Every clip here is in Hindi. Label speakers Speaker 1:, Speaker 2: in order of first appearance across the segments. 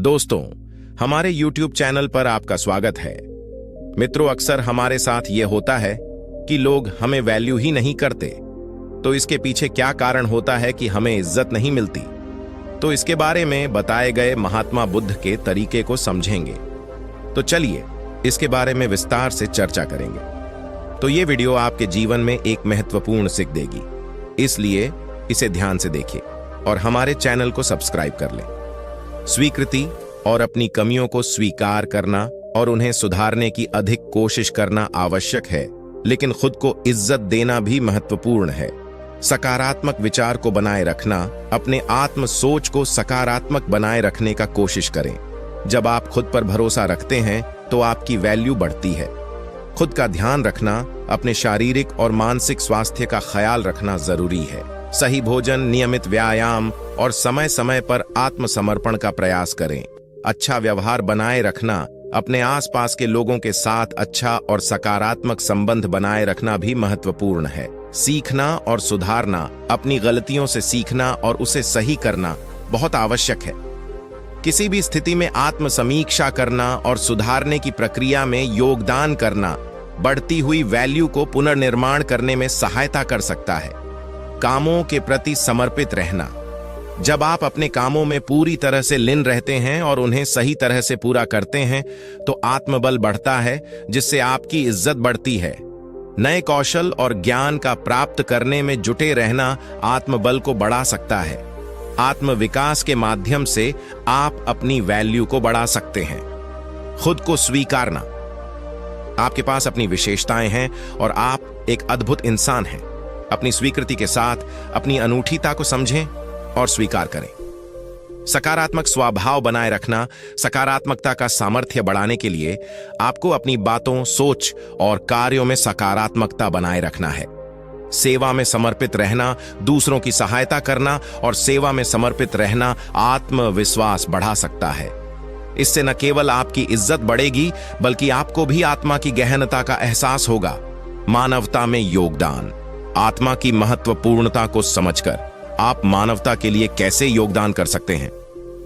Speaker 1: दोस्तों, हमारे YouTube चैनल पर आपका स्वागत है। मित्रों, अक्सर हमारे साथ ये होता है कि लोग हमें वैल्यू ही नहीं करते। तो इसके पीछे क्या कारण होता है कि हमें इज्जत नहीं मिलती? तो इसके बारे में बताए गए महात्मा बुद्ध के तरीके को समझेंगे। तो चलिए इसके बारे में विस्तार से चर्चा करेंगे। तो ये वीडियो आपके जीवन में एक महत्वपूर्ण सीख देगी, इसलिए इसे ध्यान से देखिए और हमारे चैनल को सब्सक्राइब कर लें। स्वीकृति और अपनी कमियों को स्वीकार करना और उन्हें सुधारने की अधिक कोशिश करना आवश्यक है, लेकिन खुद को इज्जत देना भी महत्वपूर्ण है। सकारात्मक विचार को बनाए रखना, अपने आत्म सोच को सकारात्मक बनाए रखने का कोशिश करें। जब आप खुद पर भरोसा रखते हैं तो आपकी वैल्यू बढ़ती है। खुद का ध्यान रखना, अपने शारीरिक और मानसिक स्वास्थ्य का ख्याल रखना जरूरी है। सही भोजन, नियमित व्यायाम और समय समय पर आत्मसमर्पण का प्रयास करें। अच्छा व्यवहार बनाए रखना, अपने आसपास के लोगों के साथ अच्छा और सकारात्मक संबंध बनाए रखना भी महत्वपूर्ण है। सीखना और सुधारना, अपनी गलतियों से सीखना और उसे सही करना बहुत आवश्यक है। किसी भी स्थिति में आत्म समीक्षा करना और सुधारने की प्रक्रिया में योगदान करना बढ़ती हुई वैल्यू को पुनर्निर्माण करने में सहायता कर सकता है। कामों के प्रति समर्पित रहना, जब आप अपने कामों में पूरी तरह से लीन रहते हैं और उन्हें सही तरह से पूरा करते हैं तो आत्मबल बढ़ता है, जिससे आपकी इज्जत बढ़ती है। नए कौशल और ज्ञान का प्राप्त करने में जुटे रहना आत्मबल को बढ़ा सकता है। आत्म विकास के माध्यम से आप अपनी वैल्यू को बढ़ा सकते हैं। खुद को स्वीकारना, आपके पास अपनी विशेषताएं हैं और आप एक अद्भुत इंसान हैं। अपनी स्वीकृति के साथ अपनी अनूठीता को समझें और स्वीकार करें। सकारात्मक स्वभाव बनाए रखना, सकारात्मकता का सामर्थ्य बढ़ाने के लिए आपको अपनी बातों, सोच और कार्यों में सकारात्मकता बनाए रखना है। सेवा में समर्पित रहना, दूसरों की सहायता करना और सेवा में समर्पित रहना आत्मविश्वास बढ़ा सकता है। इससे न केवल आपकी इज्जत बढ़ेगी, बल्कि आपको भी आत्मा की गहनता का एहसास होगा। मानवता में योगदान, आत्मा की महत्वपूर्णता को समझकर आप मानवता के लिए कैसे योगदान कर सकते हैं,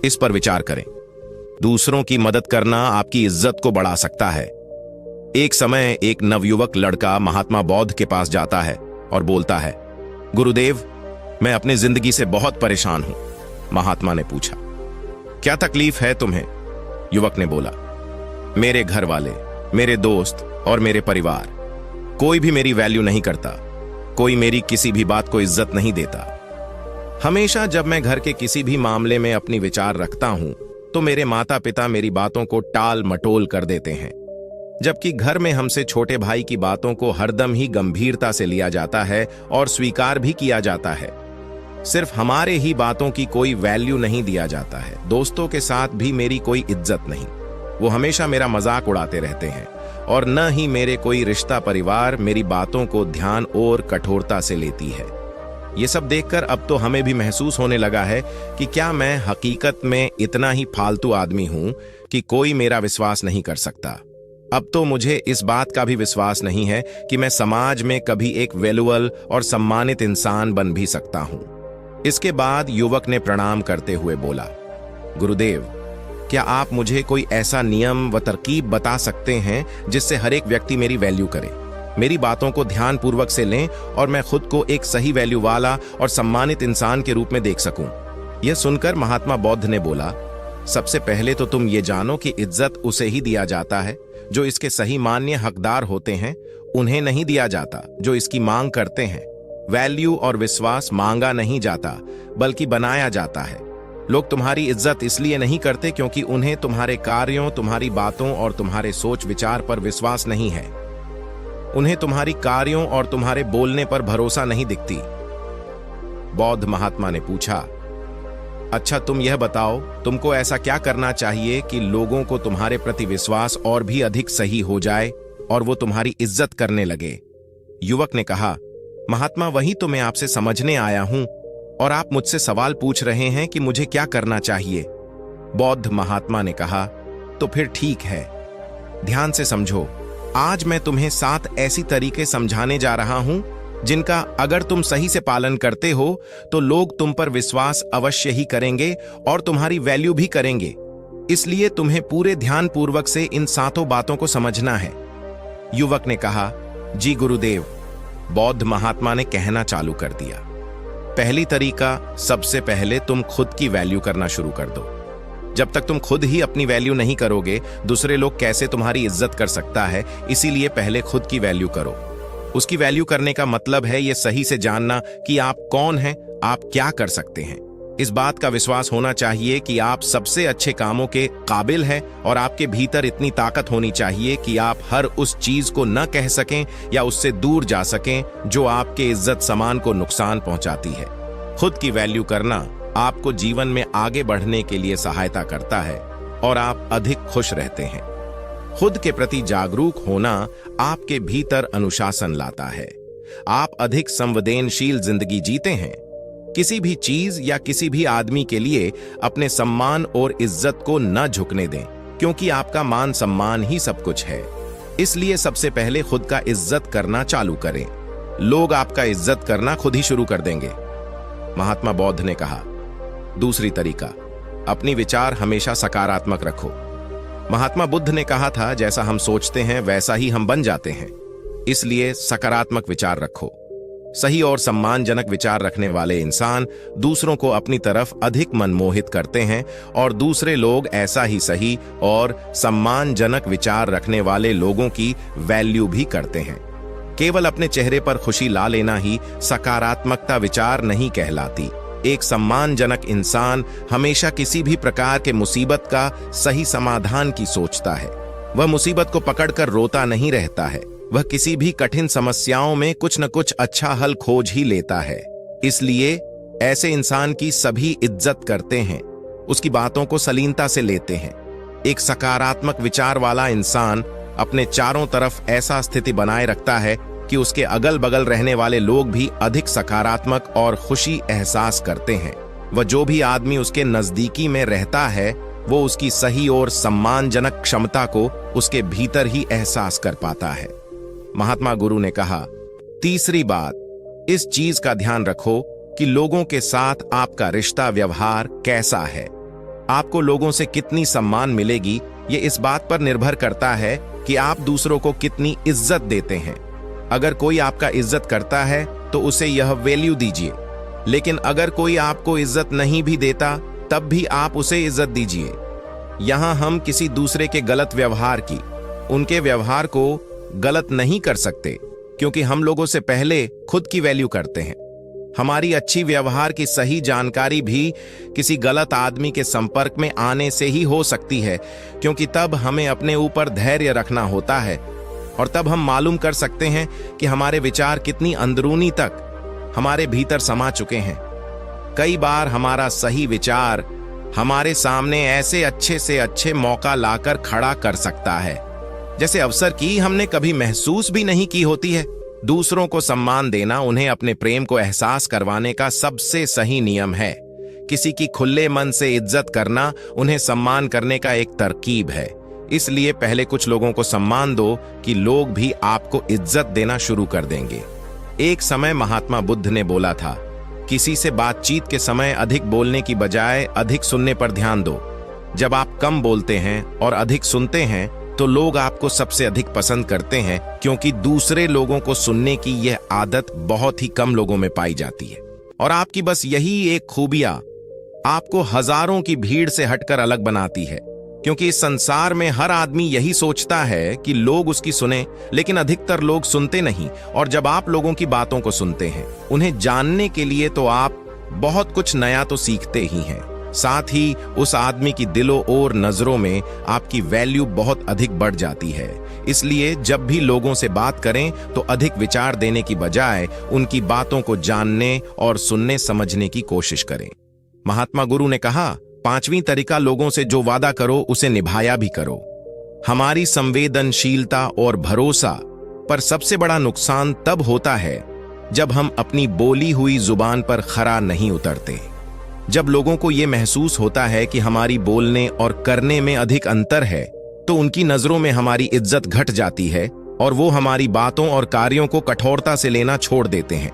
Speaker 1: इस पर विचार करें। दूसरों की मदद करना आपकी इज्जत को बढ़ा सकता है। एक समय एक नवयुवक लड़का महात्मा बौद्ध के पास जाता है और बोलता है, गुरुदेव, मैं अपनी जिंदगी से बहुत परेशान हूं। महात्मा ने पूछा, क्या तकलीफ है तुम्हें? युवक ने बोला, मेरे घर वाले, मेरे दोस्त और मेरे परिवार, कोई भी मेरी वैल्यू नहीं करता। कोई मेरी किसी भी बात को इज्जत नहीं देता। हमेशा जब मैं घर के किसी भी मामले में अपनी विचार रखता हूं तो मेरे माता पिता मेरी बातों को टाल मटोल कर देते हैं, जबकि घर में हमसे छोटे भाई की बातों को हरदम ही गंभीरता से लिया जाता है और स्वीकार भी किया जाता है। सिर्फ हमारे ही बातों की कोई वैल्यू नहीं दिया जाता है। दोस्तों के साथ भी मेरी कोई इज्जत नहीं, वो हमेशा मेरा मजाक उड़ाते रहते हैं, और न ही मेरे कोई रिश्ता परिवार मेरी बातों को ध्यान और कठोरता से लेती है। ये सब देखकर अब तो हमें भी महसूस होने लगा है कि क्या मैं हकीकत में इतना ही फालतू आदमी हूं कि कोई मेरा विश्वास नहीं कर सकता। अब तो मुझे इस बात का भी विश्वास नहीं है कि मैं समाज में कभी एक वैल्यूएबल और सम्मानित इंसान बन भी सकता हूं। इसके बाद युवक ने प्रणाम करते हुए बोला, गुरुदेव, क्या आप मुझे कोई ऐसा नियम व तरकीब बता सकते हैं जिससे हर एक व्यक्ति मेरी वैल्यू करे, मेरी बातों को ध्यानपूर्वक से लें और मैं खुद को एक सही वैल्यू वाला और सम्मानित इंसान के रूप में देख सकूं? यह सुनकर महात्मा बौद्ध ने बोला, सबसे पहले तो तुम ये जानो कि इज्जत उसे ही दिया जाता है जो इसके सही मान्य हकदार होते हैं, उन्हें नहीं दिया जाता जो इसकी मांग करते हैं। वैल्यू और विश्वास मांगा नहीं जाता बल्कि बनाया जाता है। लोग तुम्हारी इज्जत इसलिए नहीं करते क्योंकि उन्हें तुम्हारे कार्यों, तुम्हारी बातों और तुम्हारे सोच विचार पर विश्वास नहीं है। उन्हें तुम्हारी कार्यों और तुम्हारे बोलने पर भरोसा नहीं दिखती। बौद्ध महात्मा ने पूछा, अच्छा तुम यह बताओ, तुमको ऐसा क्या करना चाहिए कि लोगों को तुम्हारे प्रति विश्वास और भी अधिक सही हो जाए और वो तुम्हारी इज्जत करने लगे? युवक ने कहा, महात्मा, वही तो मैं आपसे समझने आया हूं और आप मुझसे सवाल पूछ रहे हैं कि मुझे क्या करना चाहिए। बौद्ध महात्मा ने कहा, तो फिर ठीक है, ध्यान से समझो। आज मैं तुम्हें 7 ऐसी तरीके समझाने जा रहा हूं जिनका अगर तुम सही से पालन करते हो तो लोग तुम पर विश्वास अवश्य ही करेंगे और तुम्हारी वैल्यू भी करेंगे। इसलिए तुम्हें पूरे ध्यान पूर्वक से इन 7 बातों को समझना है। युवक ने कहा, जी गुरुदेव। बौद्ध महात्मा ने कहना चालू कर दिया, पहली तरीका, सबसे पहले तुम खुद की वैल्यू करना शुरू कर दो। जब तक तुम खुद ही अपनी वैल्यू नहीं करोगे, दूसरे लोग कैसे तुम्हारी इज्जत कर सकता है। इसीलिए पहले खुद की वैल्यू करो। उसकी वैल्यू करने का मतलब है ये सही से जानना कि आप कौन हैं, आप क्या कर सकते हैं। इस बात का विश्वास होना चाहिए कि आप सबसे अच्छे कामों के काबिल हैं और आपके भीतर इतनी ताकत होनी चाहिए कि आप हर उस चीज को न कह सकें या उससे दूर जा सकें जो आपके इज्जत सम्मान को नुकसान पहुंचाती है। खुद की वैल्यू करना आपको जीवन में आगे बढ़ने के लिए सहायता करता है और आप अधिक खुश रहते हैं। खुद के प्रति जागरूक होना आपके भीतर अनुशासन लाता है। आप अधिक संवेदनशील जिंदगी जीते हैं। किसी भी चीज या किसी भी आदमी के लिए अपने सम्मान और इज्जत को न झुकने दें, क्योंकि आपका मान सम्मान ही सब कुछ है। इसलिए सबसे पहले खुद का इज्जत करना चालू करें। लोग आपका इज्जत करना खुद ही शुरू कर देंगे। महात्मा बौद्ध ने कहा, दूसरी तरीका, अपनी विचार हमेशा सकारात्मक रखो। महात्मा बुद्ध ने कहा था, जैसा हम सोचते हैं वैसा ही हम बन जाते हैं। इसलिए सकारात्मक विचार रखो। सही और सम्मानजनक विचार रखने वाले इंसान दूसरों को अपनी तरफ अधिक मनमोहित करते हैं और दूसरे लोग ऐसा ही सही और सम्मानजनक विचार रखने वाले लोगों की वैल्यू भी करते हैं। केवल अपने चेहरे पर खुशी ला लेना ही सकारात्मकता विचार नहीं कहलाती। एक सम्मानजनक इंसान हमेशा किसी भी प्रकार के मुसीबत का सही समाधान की सोचता है। वह मुसीबत को पकड़कर रोता नहीं रहता है। वह किसी भी कठिन समस्याओं में कुछ न कुछ अच्छा हल खोज ही लेता है। इसलिए ऐसे इंसान की सभी इज्जत करते हैं, उसकी बातों को सलीनता से लेते हैं। एक सकारात्मक विचार वाला इंसान अपने चारों तरफ ऐसा स्थिति बनाए रखता है कि उसके अगल बगल रहने वाले लोग भी अधिक सकारात्मक और खुशी एहसास करते हैं। वह जो भी आदमी उसके नजदीकी में रहता है वो उसकी सही और सम्मानजनक क्षमता को उसके भीतर ही एहसास कर पाता है। महात्मा गुरु ने कहा, तीसरी बात, इस चीज का ध्यान रखो कि लोगों के साथ आपका रिश्ता व्यवहार कैसा है। आपको लोगों से कितनी सम्मान मिलेगी ये इस बात पर निर्भर करता है कि आप दूसरों को कितनी इज्जत देते हैं। अगर कोई आपका इज्जत करता है तो उसे यह वैल्यू दीजिए, लेकिन अगर कोई आपको इज्जत नहीं भी देता तब भी आप उसे इज्जत दीजिए। यहां हम किसी दूसरे के गलत व्यवहार की, उनके व्यवहार को गलत नहीं कर सकते, क्योंकि हम लोगों से पहले खुद की वैल्यू करते हैं। हमारी अच्छी व्यवहार की सही जानकारी भी किसी गलत आदमी के संपर्क में आने से ही हो सकती है, क्योंकि तब हमें अपने ऊपर धैर्य रखना होता है और तब हम मालूम कर सकते हैं कि हमारे विचार कितनी अंदरूनी तक हमारे भीतर समा चुके हैं। कई बार हमारा सही विचार हमारे सामने ऐसे अच्छे से अच्छे मौका लाकर खड़ा कर सकता है, जैसे अवसर की हमने कभी महसूस भी नहीं की होती है। दूसरों को सम्मान देना उन्हें अपने प्रेम को एहसास करवाने का सबसे सही नियम है। किसी की खुले मन से इज्जत करना उन्हें सम्मान करने का एक तरकीब है। इसलिए पहले कुछ लोगों को सम्मान दो कि लोग भी आपको इज्जत देना शुरू कर देंगे। एक समय महात्मा बुद्ध ने बोला था, किसी से बातचीत के समय अधिक बोलने की बजाय अधिक सुनने पर ध्यान दो। जब आप कम बोलते हैं और अधिक सुनते हैं तो लोग आपको सबसे अधिक पसंद करते हैं, क्योंकि दूसरे लोगों को सुनने की यह आदत बहुत ही कम लोगों में पाई जाती है। और आपकी बस यही एक खूबियां आपको हजारों की भीड़ से हटकर अलग बनाती है, क्योंकि इस संसार में हर आदमी यही सोचता है कि लोग उसकी सुने, लेकिन अधिकतर लोग सुनते नहीं। और जब आप लोगों की बातों को सुनते हैं, उन्हें जानने के लिए, तो आप बहुत कुछ नया तो सीखते ही हैं। साथ ही उस आदमी की दिलों और नजरों में आपकी वैल्यू बहुत अधिक बढ़ जाती है। इसलिए जब भी लोगों से बात करें तो अधिक विचार देने की बजाय उनकी बातों को जानने और सुनने समझने की कोशिश करें। महात्मा गुरु ने कहा, पांचवी तरीका, लोगों से जो वादा करो उसे निभाया भी करो। हमारी संवेदनशीलता और भरोसा पर सबसे बड़ा नुकसान तब होता है जब हम अपनी बोली हुई जुबान पर खरा नहीं उतरते। जब लोगों को यह महसूस होता है कि हमारी बोलने और करने में अधिक अंतर है, तो उनकी नजरों में हमारी इज्जत घट जाती है और वो हमारी बातों और कार्यों को कठोरता से लेना छोड़ देते हैं।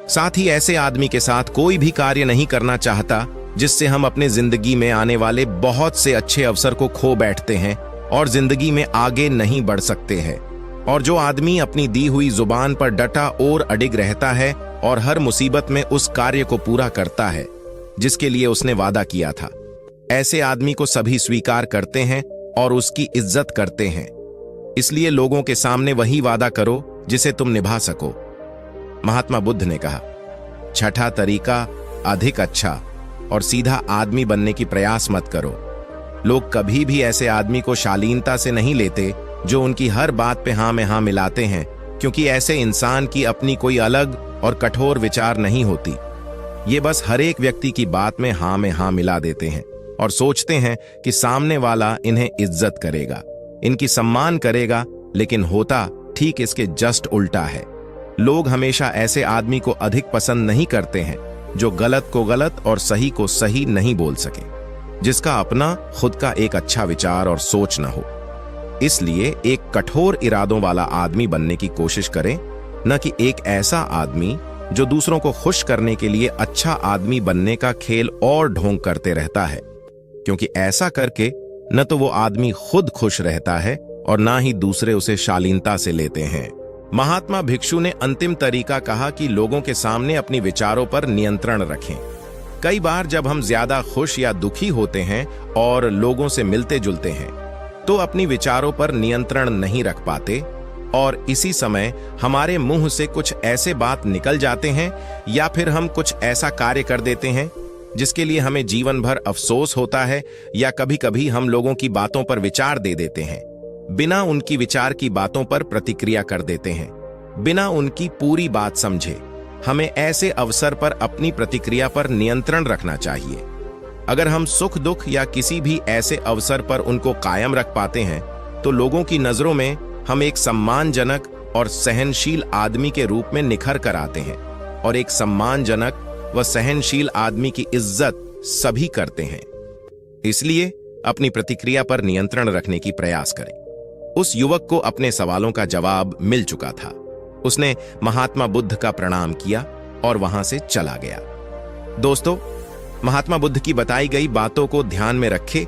Speaker 1: साथ ही ऐसे आदमी के साथ कोई भी कार्य नहीं करना चाहता जिससे हम अपने जिंदगी में आने वाले बहुत से अच्छे अवसर को खो बैठते हैं और जिंदगी में आगे नहीं बढ़ सकते हैं। और जो आदमी अपनी दी हुई जुबान पर डटा और अडिग रहता है और हर मुसीबत में उस कार्य को पूरा करता है जिसके लिए उसने वादा किया था, ऐसे आदमी को सभी स्वीकार करते हैं और उसकी इज्जत करते हैं। इसलिए लोगों के सामने वही वादा करो जिसे तुम निभा सको। महात्मा बुद्ध ने कहा, छठा तरीका, अधिक अच्छा और सीधा आदमी बनने की प्रयास मत करो। लोग कभी भी ऐसे आदमी को शालीनता से नहीं लेते जो उनकी हर बात पे हाँ में हाँ मिलाते हैं, क्योंकि ऐसे इंसान की अपनी कोई अलग और कठोर विचार नहीं होती। ये बस हर एक व्यक्ति की बात में हाँ मिला देते हैं और सोचते हैं कि सामने वाला इन्हें इज्जत करेगा, इनकी सम्मान करेगा, लेकिन होता ठीक इसके जस्ट उल्टा है। लोग हमेशा ऐसे आदमी को अधिक पसंद नहीं करते हैं जो गलत को गलत और सही को सही नहीं बोल सके, जिसका अपना खुद का एक अच्छा विचार और सोच न हो। इसलिए एक कठोर इरादों वाला आदमी बनने की कोशिश करें, न कि एक ऐसा आदमी जो दूसरों को खुश करने के लिए अच्छा आदमी बनने का खेल और ढोंग करते रहता है, क्योंकि ऐसा करके न तो वो आदमी खुद खुश रहता है और ना ही दूसरे उसे शालीनता से लेते हैं। महात्मा भिक्षु ने अंतिम तरीका कहा कि लोगों के सामने अपनी विचारों पर नियंत्रण रखें। कई बार जब हम ज्यादा खुश या दुखी होते हैं और लोगों से मिलते जुलते हैं तो अपनी विचारों पर नियंत्रण नहीं रख पाते और इसी समय हमारे मुंह से कुछ ऐसे बात निकल जाते हैं या फिर हम कुछ ऐसा कार्य कर देते हैं जिसके लिए हमें जीवन भर अफसोस होता है, या कभी कभी हम लोगों की बातों पर विचार दे देते हैं, बिना उनकी विचार की बातों पर प्रतिक्रिया कर देते हैं, बिना उनकी पूरी बात समझे। हमें ऐसे अवसर पर अपनी प्रतिक्रिया पर नियंत्रण रखना चाहिए। अगर हम सुख दुख या किसी भी ऐसे अवसर पर उनको कायम रख पाते हैं तो लोगों की नजरों में हम एक सम्मानजनक और सहनशील आदमी के रूप में निखर कर आते हैं, और एक सम्मानजनक व सहनशील आदमी की इज्जत सभी करते हैं। इसलिए अपनी प्रतिक्रिया पर नियंत्रण रखने की प्रयास करें। उस युवक को अपने सवालों का जवाब मिल चुका था। उसने महात्मा बुद्ध का प्रणाम किया और वहां से चला गया। दोस्तों, महात्मा बुद्ध की बताई गई बातों को ध्यान में रखें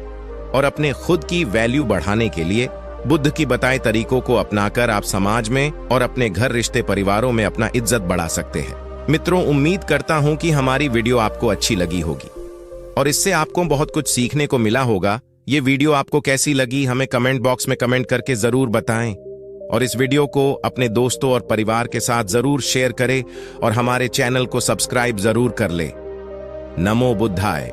Speaker 1: और अपने खुद की वैल्यू बढ़ाने के लिए बुद्ध की बताए तरीकों को अपनाकर आप समाज में और अपने घर, रिश्ते, परिवारों में अपना इज्जत बढ़ा सकते हैं। मित्रों, उम्मीद करता हूं कि हमारी वीडियो आपको अच्छी लगी होगी और इससे आपको बहुत कुछ सीखने को मिला होगा। ये वीडियो आपको कैसी लगी हमें कमेंट बॉक्स में कमेंट करके जरूर बताएं, और इस वीडियो को अपने दोस्तों और परिवार के साथ जरूर शेयर करें और हमारे चैनल को सब्सक्राइब जरूर कर ले। नमो बुद्धाय।